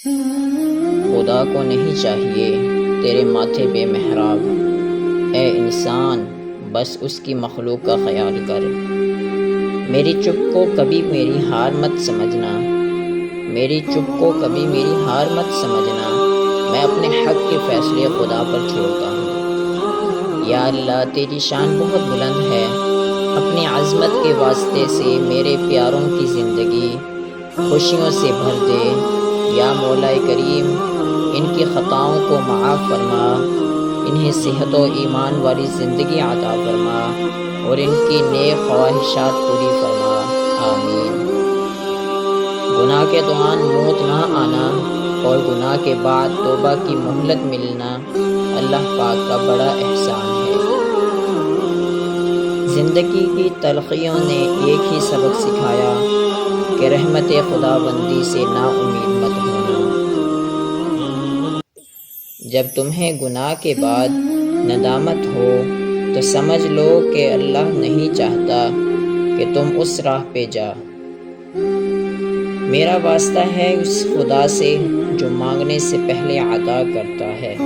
خدا کو نہیں چاہیے تیرے ماتھے پہ محراب، اے انسان بس اس کی مخلوق کا خیال کر۔ میری چپ کو کبھی میری ہار مت سمجھنا، میری چپ کو کبھی میری ہار مت سمجھنا، میں اپنے حق کے فیصلے خدا پر چھوڑتا ہوں۔ یا اللہ تیری شان بہت بلند ہے، اپنی عظمت کے واسطے سے میرے پیاروں کی زندگی خوشیوں سے بھر دے۔ یا مولا کریم ان کی خطاؤں کو معاف فرما، انہیں صحت و ایمان والی زندگی عطا فرما اور ان کی نیک خواہشات پوری فرما، آمین۔ گناہ کے دوران موت نہ آنا اور گناہ کے بعد توبہ کی مہلت ملنا اللہ پاک کا بڑا احسان ہے۔ زندگی کی تلخیوں نے ایک ہی سبق سکھایا کہ رحمت خدا بندی سے نا امید مت ہونا۔ جب تمہیں گناہ کے بعد ندامت ہو تو سمجھ لو کہ اللہ نہیں چاہتا کہ تم اس راہ پہ جا۔ میرا واسطہ ہے اس خدا سے جو مانگنے سے پہلے عطا کرتا ہے۔